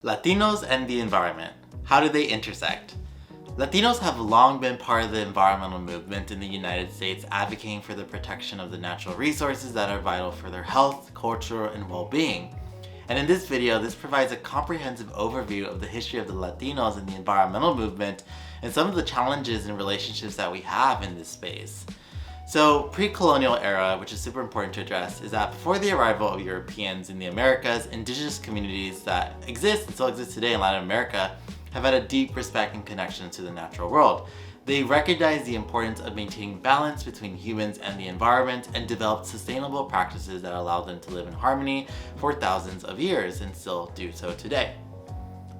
Latinos and the environment. How do they intersect? Latinos have long been part of the environmental movement in the United States, advocating for the protection of the natural resources that are vital for their health, culture, and well-being. And in this video, this provides a comprehensive overview of the history of the Latinos in the environmental movement and some of the challenges and relationships that we have in this space. So, pre-colonial era, which is super important to address, is that before the arrival of Europeans in the Americas, indigenous communities that exist and still exist today in Latin America have had a deep respect and connection to the natural world. They recognize the importance of maintaining balance between humans and the environment and developed sustainable practices that allow them to live in harmony for thousands of years and still do so today.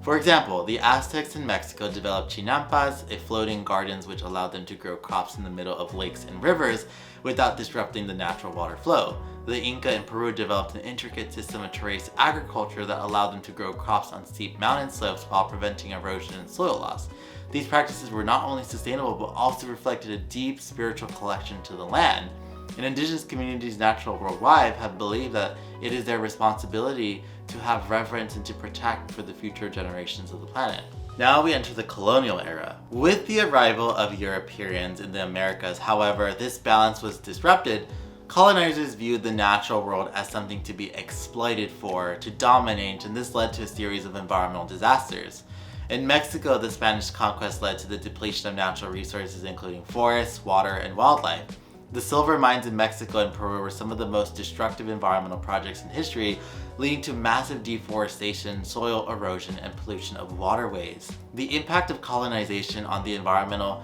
For example, the Aztecs in Mexico developed chinampas, a floating gardens which allowed them to grow crops in the middle of lakes and rivers without disrupting the natural water flow. The Inca in Peru developed an intricate system of terrace agriculture that allowed them to grow crops on steep mountain slopes while preventing erosion and soil loss. These practices were not only sustainable but also reflected a deep spiritual connection to the land. And indigenous communities natural worldwide have believed that it is their responsibility to have reverence and to protect for the future generations of the planet. Now we enter the colonial era. With the arrival of Europeans in the Americas, however, this balance was disrupted. Colonizers viewed the natural world as something to be exploited for, to dominate, and this led to a series of environmental disasters. In Mexico, the Spanish conquest led to the depletion of natural resources including forests, water, and wildlife. The silver mines in Mexico and Peru were some of the most destructive environmental projects in history, leading to massive deforestation, soil erosion, and pollution of waterways. The impact of colonization on the environmental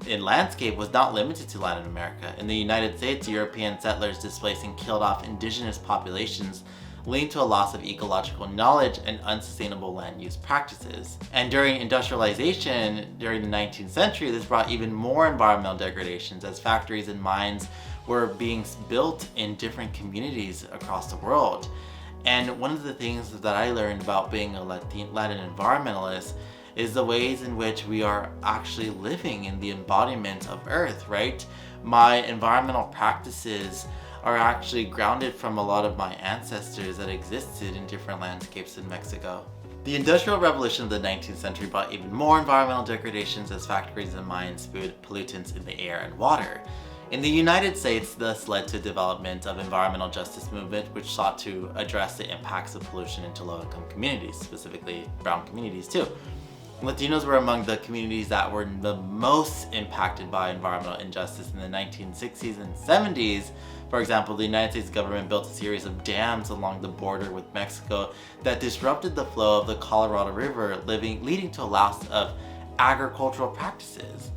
landscape was not limited to Latin America. In the United States, European settlers displaced and killed off indigenous populations, leading to a loss of ecological knowledge and unsustainable land use practices. And during industrialization, during the 19th century, this brought even more environmental degradations as factories and mines were being built in different communities across the world. And one of the things that I learned about being a Latin environmentalist is the ways in which we are actually living in the embodiment of Earth, right? My environmental practices are actually grounded from a lot of my ancestors that existed in different landscapes in Mexico. The Industrial Revolution of the 19th century brought even more environmental degradations as factories and mines spewed pollutants in the air and water. In the United States, this led to development of environmental justice movement, which sought to address the impacts of pollution into low-income communities, specifically brown communities too. Latinos were among the communities that were the most impacted by environmental injustice in the 1960s and 70s. For example, the United States government built a series of dams along the border with Mexico that disrupted the flow of the Colorado River, leading to a loss of agricultural practices.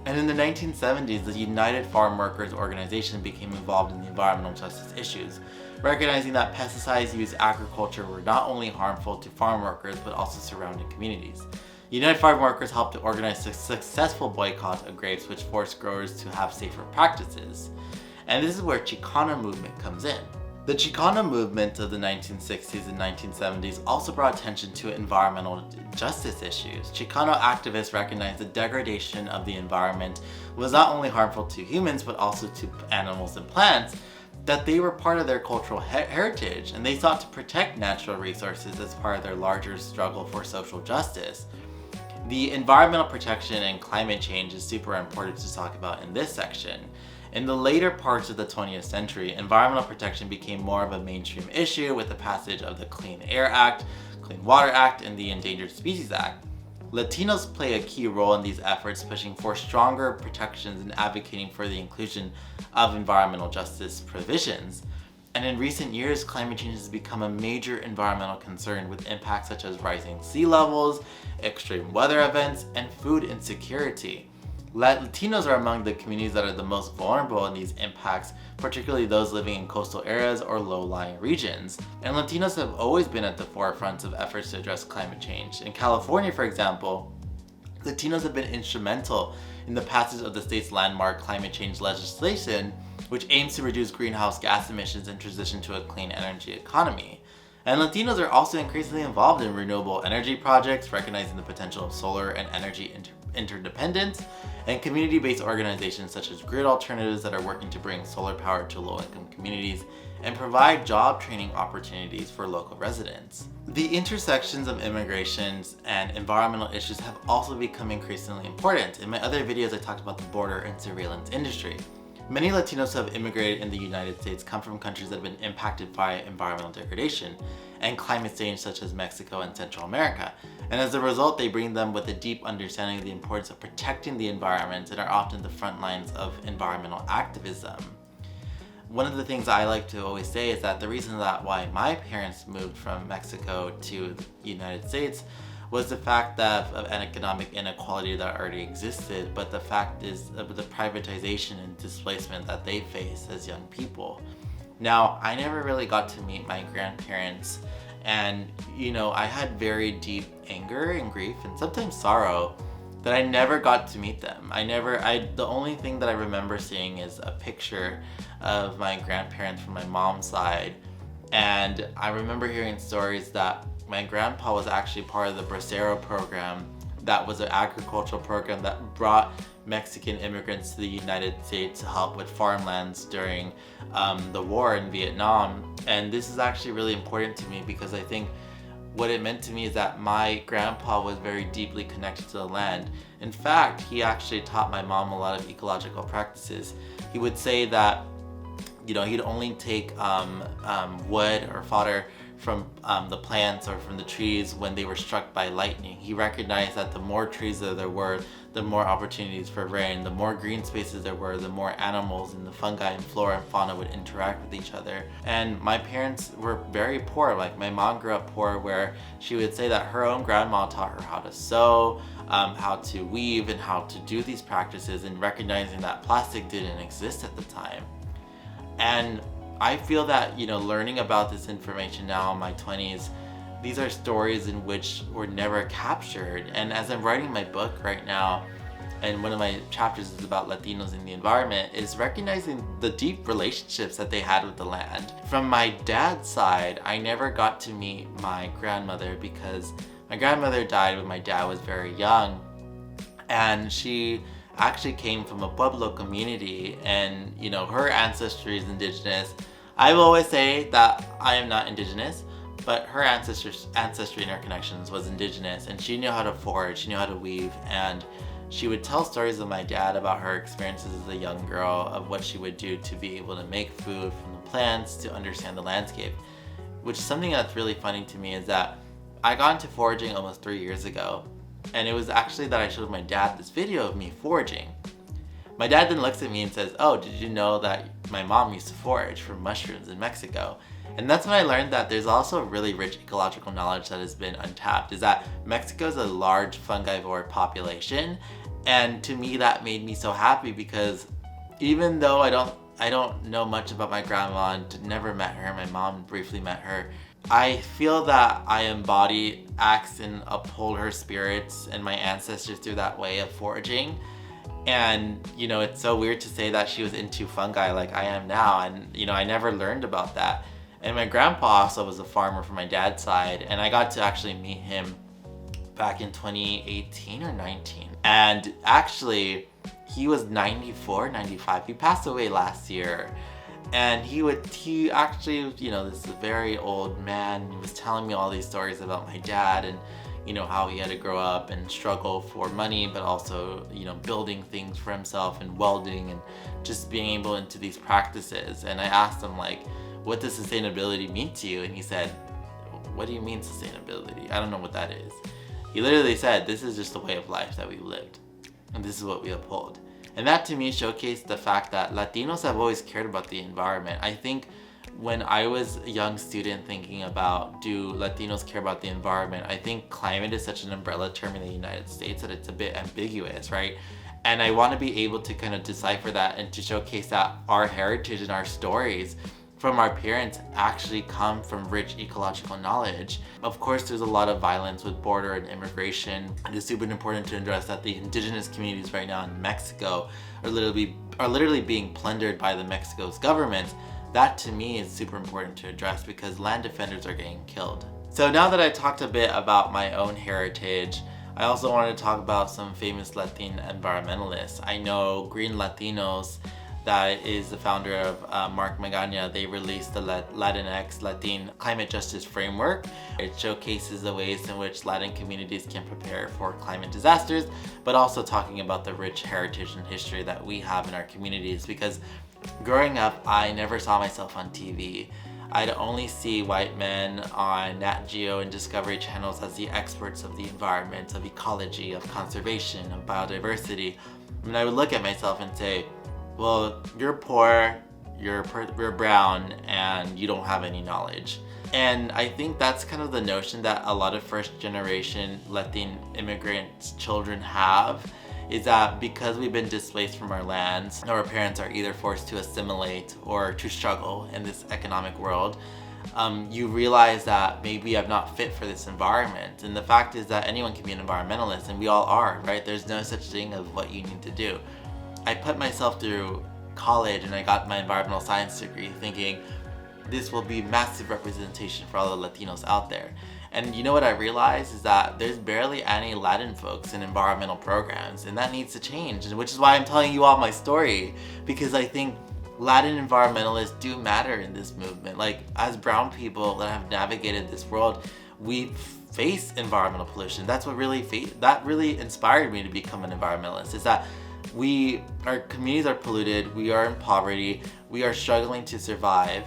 And in the 1970s, the United Farm Workers Organization became involved in the environmental justice issues, recognizing that pesticides used in agriculture were not only harmful to farm workers but also surrounding communities. United Farm Workers helped to organize a successful boycott of grapes, which forced growers to have safer practices. And this is where Chicano movement comes in. The Chicano movement of the 1960s and 1970s also brought attention to environmental justice issues. Chicano activists recognized the degradation of the environment was not only harmful to humans but also to animals and plants, that they were part of their cultural heritage, and they sought to protect natural resources as part of their larger struggle for social justice. The environmental protection and climate change is super important to talk about in this section. In the later parts of the 20th century, environmental protection became more of a mainstream issue with the passage of the Clean Air Act, Clean Water Act, and the Endangered Species Act. Latinos play a key role in these efforts, pushing for stronger protections and advocating for the inclusion of environmental justice provisions. And in recent years, climate change has become a major environmental concern with impacts such as rising sea levels, extreme weather events, and food insecurity. Latinos are among the communities that are the most vulnerable in these impacts, particularly those living in coastal areas or low-lying regions. And Latinos have always been at the forefront of efforts to address climate change. In California, for example, Latinos have been instrumental in the passage of the state's landmark climate change legislation, which aims to reduce greenhouse gas emissions and transition to a clean energy economy. And Latinos are also increasingly involved in renewable energy projects, recognizing the potential of solar and energy interdependence, and community-based organizations such as Grid Alternatives that are working to bring solar power to low-income communities and provide job training opportunities for local residents. The intersections of immigrations and environmental issues have also become increasingly important. In my other videos, I talked about the border and surveillance industry. Many Latinos who have immigrated in the United States come from countries that have been impacted by environmental degradation and climate change, such as Mexico and Central America. And as a result, they bring them with a deep understanding of the importance of protecting the environment and are often the front lines of environmental activism. One of the things I like to always say is that the reason why my parents moved from Mexico to the United States was the fact that of an economic inequality that already existed, but the fact is of the privatization and displacement that they face as young people. Now, I never really got to meet my grandparents, and I had very deep anger and grief and sometimes sorrow that I never got to meet them. The only thing that I remember seeing is a picture of my grandparents from my mom's side, and I remember hearing stories that my grandpa was actually part of the Bracero program. That was an agricultural program that brought Mexican immigrants to the United States to help with farmlands during the war in Vietnam. And this is actually really important to me because I think what it meant to me is that my grandpa was very deeply connected to the land. In fact, he actually taught my mom a lot of ecological practices. He would say that he'd only take wood or fodder from the plants or from the trees when they were struck by lightning. He recognized that the more trees that there were, the more opportunities for rain. The more green spaces there were, the more animals and the fungi and flora and fauna would interact with each other. And my parents were very poor. Like, my mom grew up poor, where she would say that her own grandma taught her how to sew, how to weave, and how to do these practices, and recognizing that plastic didn't exist at the time. And I feel that, learning about this information now in my 20s, these are stories in which were never captured. And as I'm writing my book right now, and one of my chapters is about Latinos in the environment, is recognizing the deep relationships that they had with the land. From my dad's side, I never got to meet my grandmother because my grandmother died when my dad was very young. And she actually came from a Pueblo community, and her ancestry is Indigenous. I will always say that I am not Indigenous, but her ancestry and her connections was Indigenous, and she knew how to forage, she knew how to weave, and she would tell stories of my dad about her experiences as a young girl, of what she would do to be able to make food from the plants, to understand the landscape. Which is something that's really funny to me, is that I got into foraging almost 3 years ago, and it was actually that I showed my dad this video of me foraging. My dad then looks at me and says, "Oh, did you know that my mom used to forage for mushrooms in Mexico?" And that's when I learned that there's also really rich ecological knowledge that has been untapped, is that Mexico is a large fungivore population. And to me, that made me so happy, because even though I don't know much about my grandma and never met her, my mom briefly met her, I feel that I embody, act, and uphold her spirits and my ancestors through that way of foraging. And it's so weird to say that she was into fungi like I am now, and I never learned about that. And my grandpa also was a farmer from my dad's side, and I got to actually meet him back in 2018 or 19. And actually, he was 94, 95. He passed away last year. And he actually, this is a very old man. He was telling me all these stories about my dad, and how he had to grow up and struggle for money, but also, building things for himself and welding and just being able into these practices. And I asked him, like, what does sustainability mean to you? And he said, "What do you mean sustainability? I don't know what that is." He literally said, "This is just the way of life that we lived, and this is what we uphold." And that to me showcased the fact that Latinos have always cared about the environment. I think when I was a young student thinking about, do Latinos care about the environment, I think climate is such an umbrella term in the United States that it's a bit ambiguous, right? And I want to be able to kind of decipher that and to showcase that our heritage and our stories from our parents actually come from rich ecological knowledge. Of course, there's a lot of violence with border and immigration. It is super important to address that the indigenous communities right now in Mexico are literally being plundered by the Mexico's government. That to me is super important to address, because land defenders are getting killed. So now that I talked a bit about my own heritage, I also wanted to talk about some famous Latin environmentalists. I know green Latinos that is the founder of Mark Magana, they released the Latinx, Latin Climate Justice Framework. It showcases the ways in which Latin communities can prepare for climate disasters, but also talking about the rich heritage and history that we have in our communities. Because growing up, I never saw myself on TV. I'd only see white men on Nat Geo and Discovery channels as the experts of the environment, of ecology, of conservation, of biodiversity. And I would look at myself and say, well, you're poor, you're brown, and you don't have any knowledge. And I think that's kind of the notion that a lot of first generation Latin immigrants children have, is that because we've been displaced from our lands, our parents are either forced to assimilate or to struggle in this economic world, you realize that maybe I'm not fit for this environment. And the fact is that anyone can be an environmentalist, and we all are, right? There's no such thing of what you need to do. I put myself through college and I got my environmental science degree thinking this will be massive representation for all the Latinos out there. And you know what I realized is that there's barely any Latin folks in environmental programs, and that needs to change, which is why I'm telling you all my story, because I think Latin environmentalists do matter in this movement. Like, as brown people that have navigated this world, we face environmental pollution. That's what really inspired me to become an environmentalist, is that our communities are polluted, we are in poverty, we are struggling to survive.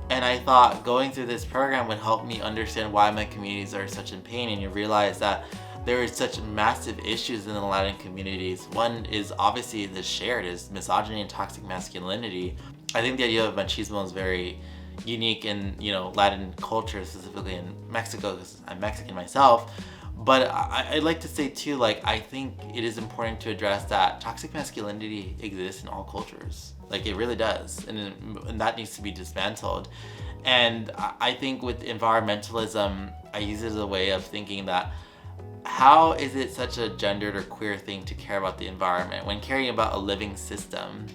And I thought going through this program would help me understand why my communities are such in pain, and you realize that there is such massive issues in the Latin communities. One is obviously the shared is misogyny and toxic masculinity. I think the idea of machismo is very unique in, Latin culture, specifically in Mexico, because I'm Mexican myself. But I'd like to say too, I think it is important to address that toxic masculinity exists in all cultures. It really does, and that needs to be dismantled. And I think with environmentalism, I use it as a way of thinking that how is it such a gendered or queer thing to care about the environment when caring about a living system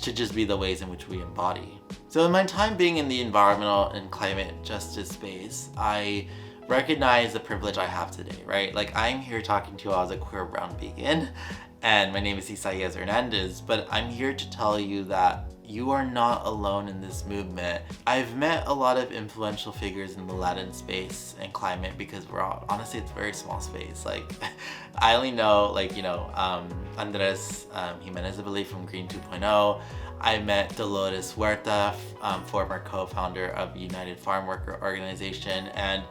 should just be the ways in which we embody. So in my time being in the environmental and climate justice space, I recognize the privilege I have today, right? I'm here talking to you all as a queer brown vegan, and my name is Isaias Hernandez, but I'm here to tell you that you are not alone in this movement. I've met a lot of influential figures in the Latin space and climate, because honestly, it's a very small space. I only know, Andres Jimenez, I believe, from Green 2.0. I met Dolores Huerta, former co-founder of United Farm Worker Organization, and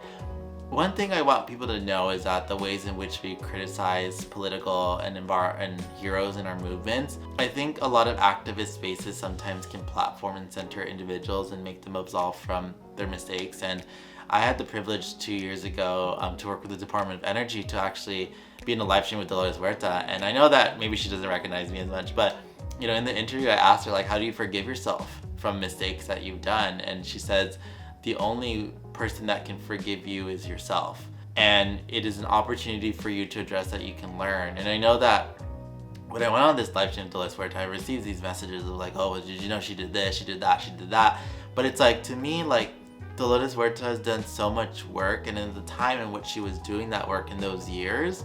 one thing I want people to know is that the ways in which we criticize political and heroes in our movements, I think a lot of activist spaces sometimes can platform and center individuals and make them absolve from their mistakes. And I had the privilege 2 years ago to work with the Department of Energy to actually be in a live stream with Dolores Huerta. And I know that maybe she doesn't recognize me as much, but in the interview I asked her, how do you forgive yourself from mistakes that you've done? And she says, the only person that can forgive you is yourself. And it is an opportunity for you to address that you can learn. And I know that when I went on this live stream to Dolores Huerta, I received these messages of oh, did you know she did this, she did that, she did that. But it's to me, Dolores Huerta has done so much work, and in the time in which she was doing that work in those years,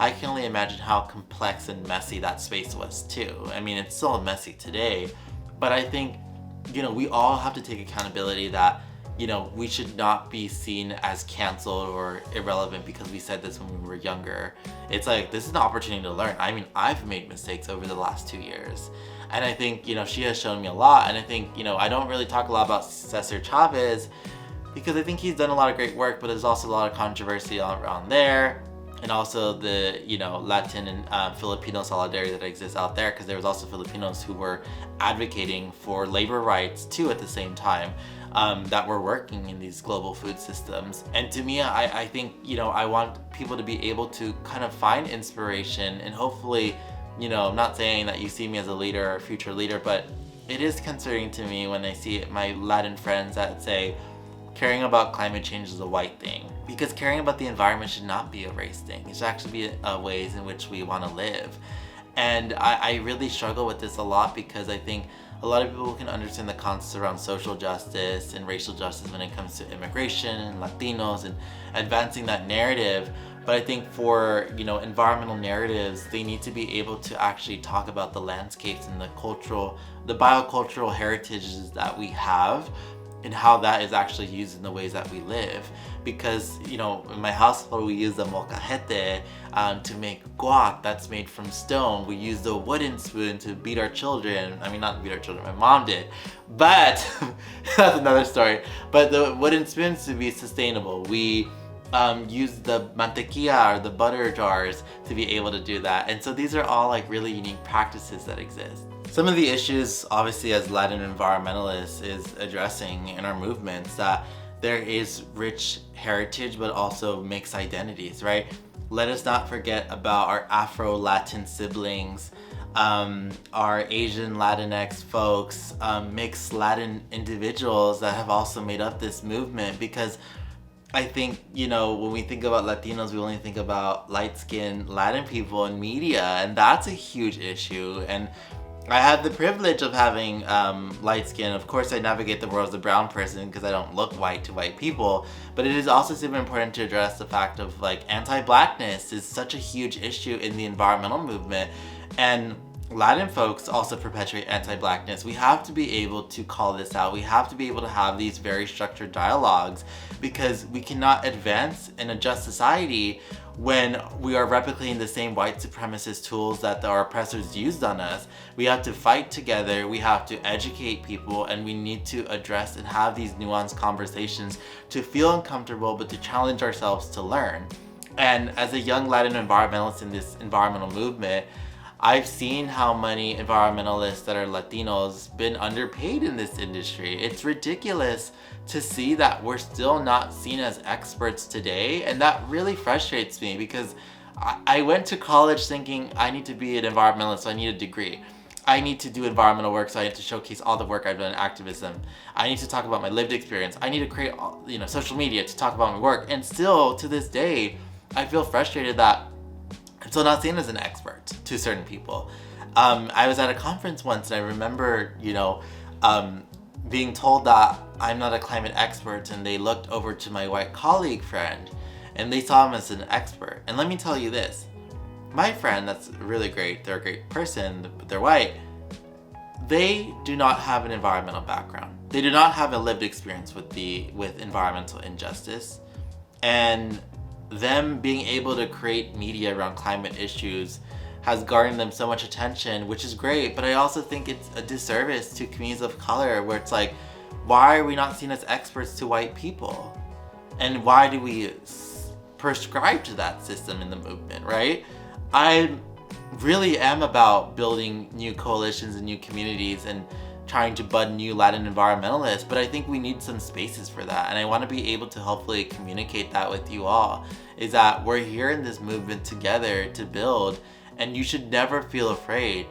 I can only imagine how complex and messy that space was too. I mean, it's still messy today, but I think, we all have to take accountability that we should not be seen as canceled or irrelevant because we said this when we were younger. It's this is an opportunity to learn. I mean, I've made mistakes over the last 2 years. And I think, she has shown me a lot. And I think, I don't really talk a lot about Cesar Chavez because I think he's done a lot of great work, but there's also a lot of controversy around there. And also the, Latin and Filipino solidarity that exists out there, because there was also Filipinos who were advocating for labor rights too at the same time. That were working in these global food systems. And to me, I think, I want people to be able to kind of find inspiration, and hopefully, I'm not saying that you see me as a leader or a future leader, but it is concerning to me when I see my Latin friends that say caring about climate change is a white thing. Because caring about the environment should not be a race thing. It should actually be ways in which we want to live. And I really struggle with this a lot, because I think a lot of people can understand the concepts around social justice and racial justice when it comes to immigration and Latinos and advancing that narrative. But I think for, environmental narratives, they need to be able to actually talk about the landscapes and the biocultural heritages that we have and how that is actually used in the ways that we live. Because, in my household, we use the molcajete to make guac that's made from stone. We use the wooden spoon to beat our children. I mean, not beat our children, my mom did. But that's another story. But the wooden spoons to be sustainable. We use the mantequilla or the butter jars to be able to do that. And so these are all like really unique practices that exist. Some of the issues, obviously, as Latin environmentalists is addressing in our movements, that there is rich heritage but also mixed identities, right? Let us not forget about our Afro-Latin siblings, our Asian Latinx folks, mixed Latin individuals that have also made up this movement. Because I think, when we think about Latinos, we only think about light-skinned Latin people in media, and that's a huge issue. And I have the privilege of having light skin. Of course, I navigate the world as a brown person because I don't look white to white people. But it is also super important to address the fact of anti-blackness is such a huge issue in the environmental movement. And Latin folks also perpetuate anti-blackness. We have to be able to call this out. We have to be able to have these very structured dialogues, because we cannot advance in a just society when we are replicating the same white supremacist tools that our oppressors used on us. We have to fight together, we have to educate people, and we need to address and have these nuanced conversations to feel uncomfortable, but to challenge ourselves to learn. And as a young Latin environmentalist in this environmental movement, I've seen how many environmentalists that are Latinos been underpaid in this industry. It's ridiculous to see that we're still not seen as experts today, and that really frustrates me, because I went to college thinking I need to be an environmentalist, so I need a degree. I need to do environmental work, so I need to showcase all the work I've done in activism. I need to talk about my lived experience. I need to create, social media to talk about my work. And still, to this day, I feel frustrated that I'm still not seen as an expert to certain people. I was at a conference once, and I remember, being told that I'm not a climate expert, and they looked over to my white colleague friend, and they saw him as an expert. And let me tell you this. My friend, that's really great, they're a great person, but they're white, they do not have an environmental background. They do not have a lived experience with environmental injustice. And them being able to create media around climate issues has garnered them so much attention, which is great, but I also think it's a disservice to communities of color, where it's like, why are we not seen as experts to white people? And why do we prescribe to that system in the movement, right? I really am about building new coalitions and new communities and trying to bud new Latin environmentalists, but I think we need some spaces for that. And I want to be able to hopefully communicate that with you all, is that we're here in this movement together to build, and you should never feel afraid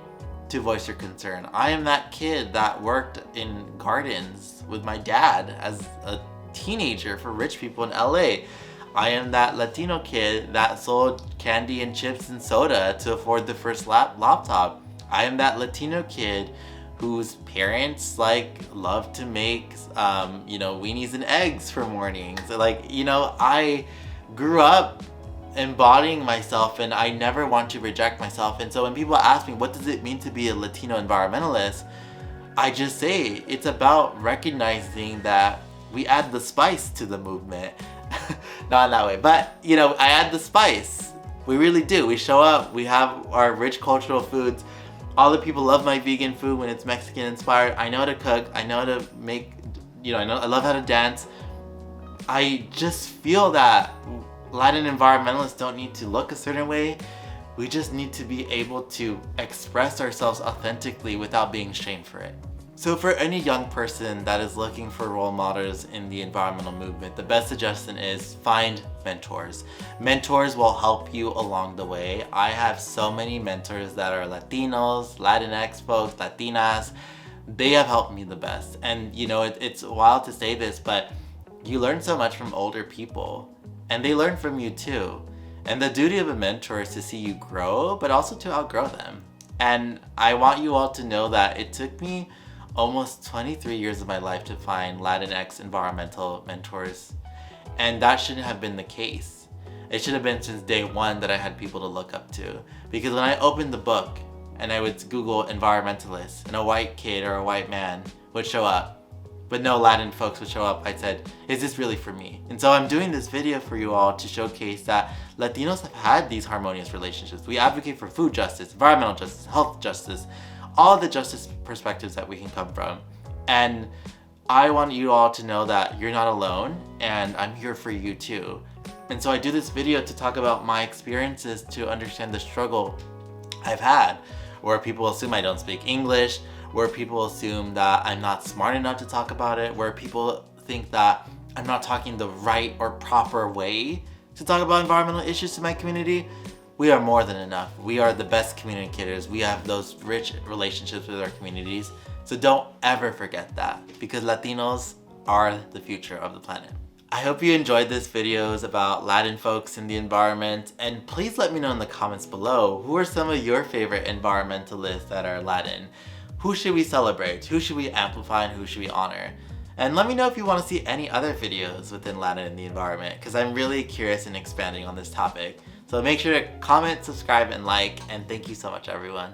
to voice your concern. I am that kid that worked in gardens with my dad as a teenager for rich people in LA. I am that Latino kid that sold candy and chips and soda to afford the first laptop. I am that Latino kid whose parents love to make weenies and eggs for mornings. I grew up embodying myself, and I never want to reject myself. And so when people ask me, what does it mean to be a Latino environmentalist? I just say it's about recognizing that we add the spice to the movement. Not in that way, but I add the spice. We really do. We show up, we have our rich cultural foods. All the people love my vegan food when it's Mexican inspired. I know how to cook, I know how to make, I love how to dance. I just feel that Latin environmentalists don't need to look a certain way. We just need to be able to express ourselves authentically without being shamed for it. So for any young person that is looking for role models in the environmental movement, the best suggestion is find mentors. Mentors will help you along the way. I have so many mentors that are Latinos, Latinx folks, Latinas. They have helped me the best. And it's wild to say this, but you learn so much from older people, and they learn from you too. And the duty of a mentor is to see you grow, but also to outgrow them. And I want you all to know that it took me almost 23 years of my life to find Latinx environmental mentors, and that shouldn't have been the case. It should have been since day one that I had people to look up to. Because when I opened the book and I would Google environmentalist and a white kid or a white man would show up, but no Latin folks would show up, I said, is this really for me? And so I'm doing this video for you all to showcase that Latinos have had these harmonious relationships. We advocate for food justice, environmental justice, health justice, all the justice perspectives that we can come from. And I want you all to know that you're not alone, and I'm here for you too. And so I do this video to talk about my experiences to understand the struggle I've had, where people assume I don't speak English, where people assume that I'm not smart enough to talk about it, where people think that I'm not talking the right or proper way to talk about environmental issues to my community. We are more than enough. We are the best communicators. We have those rich relationships with our communities. So don't ever forget that, because Latinos are the future of the planet. I hope you enjoyed this videos about Latin folks in the environment, and please let me know in the comments below, who are some of your favorite environmentalists that are Latin? Who should we celebrate? Who should we amplify and who should we honor? And let me know if you want to see any other videos within Latin in the environment, because I'm really curious in expanding on this topic. So make sure to comment, subscribe, and like, and thank you so much everyone.